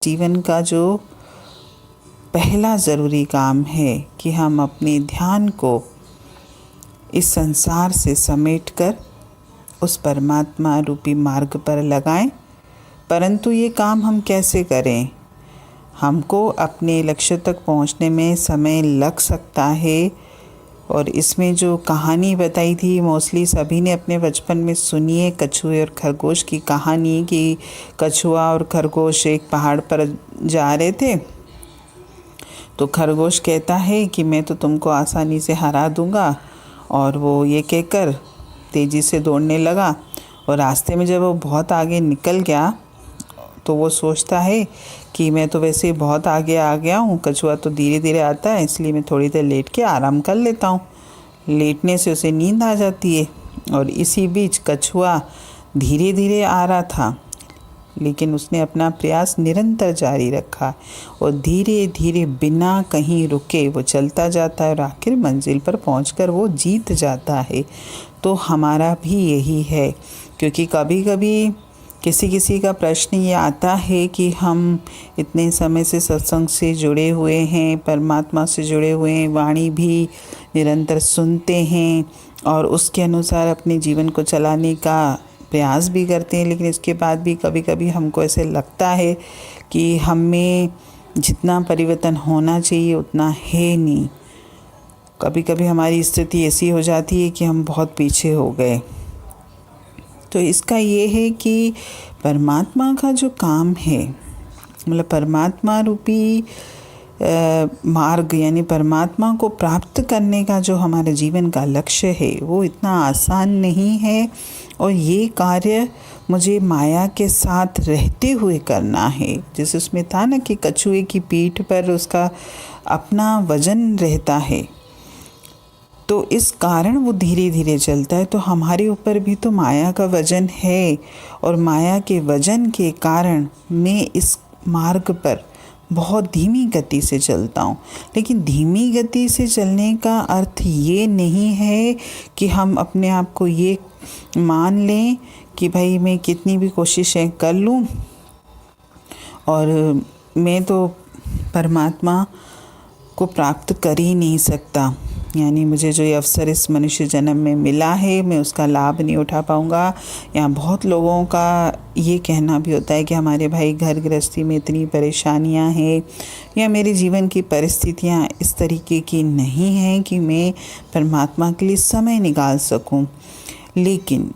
जीवन का जो पहला ज़रूरी काम है कि हम अपने ध्यान को इस संसार से समेटकर उस परमात्मा रूपी मार्ग पर लगाएं। परंतु ये काम हम कैसे करें? हमको अपने लक्ष्य तक पहुंचने में समय लग सकता है। और इसमें जो कहानी बताई थी मोस्टली सभी ने अपने बचपन में सुनी है, कछुए और खरगोश की कहानी कि कछुआ और खरगोश एक पहाड़ पर जा रहे थे। तो खरगोश कहता है कि मैं तो तुमको आसानी से हरा दूंगा, और वो ये कहकर तेज़ी से दौड़ने लगा। और रास्ते में जब वो बहुत आगे निकल गया तो वो सोचता है कि मैं तो वैसे ही बहुत आगे आ गया हूँ, कछुआ तो धीरे धीरे आता है, इसलिए मैं थोड़ी देर लेट के आराम कर लेता हूँ। लेटने से उसे नींद आ जाती है। और इसी बीच कछुआ धीरे धीरे आ रहा था, लेकिन उसने अपना प्रयास निरंतर जारी रखा और धीरे धीरे बिना कहीं रुके वो चलता जाता है और आखिर मंजिल पर पहुंचकर वो जीत जाता है। तो हमारा भी यही है, क्योंकि कभी कभी किसी का प्रश्न ये आता है कि हम इतने समय से सत्संग से जुड़े हुए हैं, परमात्मा से जुड़े हुए हैं, वाणी भी निरंतर सुनते हैं और उसके अनुसार अपने जीवन को चलाने का प्रयास भी करते हैं, लेकिन इसके बाद भी कभी कभी हमको ऐसे लगता है कि हम में जितना परिवर्तन होना चाहिए उतना है नहीं। कभी कभी हमारी स्थिति ऐसी हो जाती है कि हम बहुत पीछे हो गए। तो इसका ये है कि परमात्मा का जो काम है, मतलब परमात्मा रूपी मार्ग यानी परमात्मा को प्राप्त करने का जो हमारे जीवन का लक्ष्य है वो इतना आसान नहीं है। और ये कार्य मुझे माया के साथ रहते हुए करना है। जैसे उसमें था ना कि कछुए की पीठ पर उसका अपना वजन रहता है, तो इस कारण वो धीरे धीरे चलता है। तो हमारे ऊपर भी तो माया का वजन है, और माया के वजन के कारण मैं इस मार्ग पर बहुत धीमी गति से चलता हूँ। लेकिन धीमी गति से चलने का अर्थ ये नहीं है कि हम अपने आप को ये मान लें कि भाई मैं कितनी भी कोशिशें कर लूँ और मैं तो परमात्मा को प्राप्त कर ही नहीं सकता, यानी मुझे जो ये अवसर इस मनुष्य जन्म में मिला है मैं उसका लाभ नहीं उठा पाऊँगा। यहाँ बहुत लोगों का ये कहना भी होता है कि हमारे भाई घर गृहस्थी में इतनी परेशानियाँ हैं या मेरे जीवन की परिस्थितियाँ इस तरीके की नहीं हैं कि मैं परमात्मा के लिए समय निकाल सकूँ। लेकिन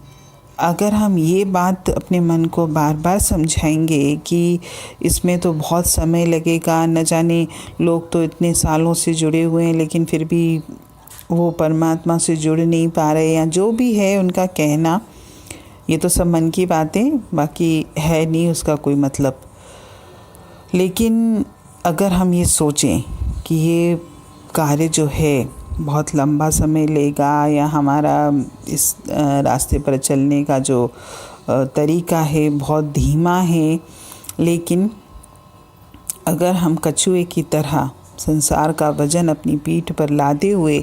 अगर हम ये बात अपने मन को बार बार समझाएंगे कि इसमें तो बहुत समय लगेगा, न जाने लोग तो इतने सालों से जुड़े हुए हैं लेकिन फिर भी वो परमात्मा से जुड़ नहीं पा रहे, या जो भी है उनका कहना, ये तो सब मन की बातें, बाकी है नहीं उसका कोई मतलब। लेकिन अगर हम ये सोचें कि ये कार्य जो है बहुत लंबा समय लेगा या हमारा इस रास्ते पर चलने का जो तरीका है बहुत धीमा है, लेकिन अगर हम कछुए की तरह संसार का वजन अपनी पीठ पर लादे हुए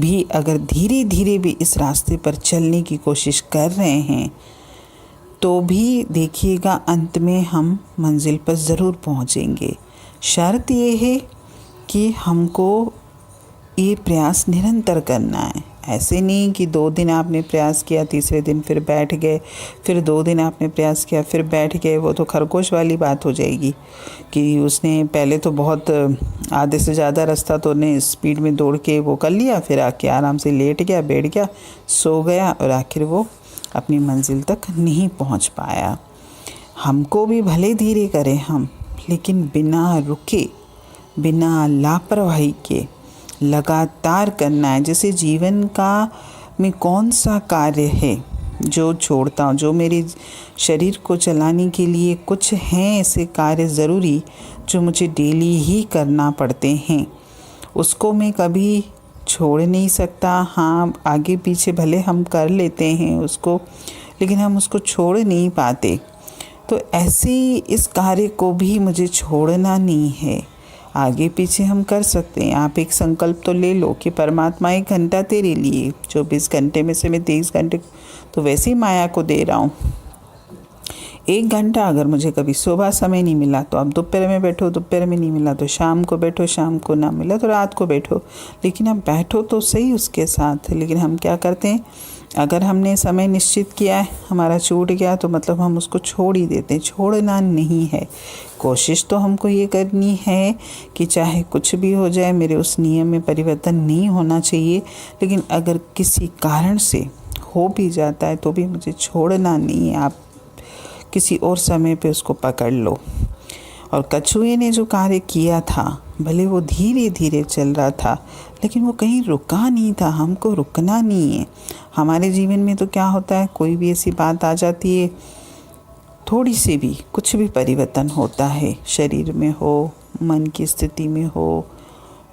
भी अगर धीरे धीरे भी इस रास्ते पर चलने की कोशिश कर रहे हैं, तो भी देखिएगा अंत में हम मंजिल पर ज़रूर पहुंचेंगे। शर्त ये है कि हमको ये प्रयास निरंतर करना है। ऐसे नहीं कि 2 दिन आपने प्रयास किया, तीसरे दिन फिर बैठ गए, फिर 2 दिन आपने प्रयास किया फिर बैठ गए। वो तो खरगोश वाली बात हो जाएगी कि उसने पहले तो बहुत आधे से ज़्यादा रास्ता तो ने स्पीड में दौड़ के वो कर लिया, फिर आके आराम से लेट गया, बैठ गया, सो गया और आखिर वो अपनी मंजिल तक नहीं पहुंच पाया। हमको भी भले धीरे करें हम, लेकिन बिना रुके, बिना लापरवाही के लगातार करना है। जैसे जीवन का में कौन सा कार्य है जो छोड़ता हूँ, जो मेरे शरीर को चलाने के लिए कुछ हैं ऐसे कार्य ज़रूरी जो मुझे डेली ही करना पड़ते हैं, उसको मैं कभी छोड़ नहीं सकता। हाँ, आगे पीछे भले हम कर लेते हैं उसको, लेकिन हम उसको छोड़ नहीं पाते। तो ऐसे इस कार्य को भी मुझे छोड़ना नहीं है। आगे पीछे हम कर सकते हैं। आप एक संकल्प तो ले लो कि परमात्मा 1 घंटा तेरे लिए, 24 घंटे में से मैं 23 घंटे तो वैसे ही माया को दे रहा हूँ। 1 घंटा अगर मुझे कभी सुबह समय नहीं मिला तो आप दोपहर में बैठो, दोपहर में नहीं मिला तो शाम को बैठो, शाम को ना मिला तो रात को बैठो, लेकिन आप बैठो तो सही उसके साथ। लेकिन हम क्या करते हैं, अगर हमने समय निश्चित किया है, हमारा छूट गया तो मतलब हम उसको छोड़ ही देते हैं। छोड़ना नहीं है, कोशिश तो हमको ये करनी है कि चाहे कुछ भी हो जाए मेरे उस नियम में परिवर्तन नहीं होना चाहिए, लेकिन अगर किसी कारण से हो भी जाता है तो भी मुझे छोड़ना नहीं है। आप किसी और समय पे उसको पकड़ लो। और कछुए ने जो कार्य किया था, भले वो धीरे धीरे चल रहा था, लेकिन वो कहीं रुका नहीं था। हमको रुकना नहीं है। हमारे जीवन में तो क्या होता है, कोई भी ऐसी बात आ जाती है, थोड़ी सी भी कुछ भी परिवर्तन होता है, शरीर में हो, मन की स्थिति में हो,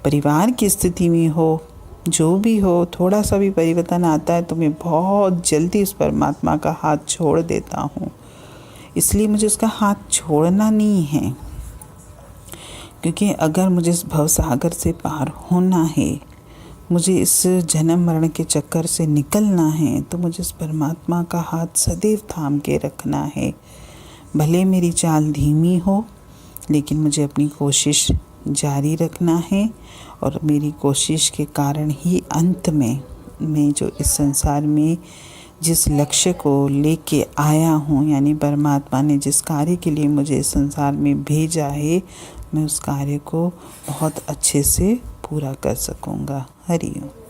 परिवार की स्थिति में हो, जो भी हो, थोड़ा सा भी परिवर्तन आता है तो मैं बहुत जल्दी उस परमात्मा का हाथ छोड़ देता हूँ। इसलिए मुझे उसका हाथ छोड़ना नहीं है, क्योंकि अगर मुझे इस भवसागर से पार होना है, मुझे इस जन्म मरण के चक्कर से निकलना है, तो मुझे इस परमात्मा का हाथ सदैव थाम के रखना है। भले मेरी चाल धीमी हो, लेकिन मुझे अपनी कोशिश जारी रखना है। और मेरी कोशिश के कारण ही अंत में मैं जो इस संसार में जिस लक्ष्य को लेके आया हूँ, यानी परमात्मा ने जिस कार्य के लिए मुझे इस संसार में भेजा है, मैं उस कार्य को बहुत अच्छे से पूरा कर सकूँगा। हरि ओम।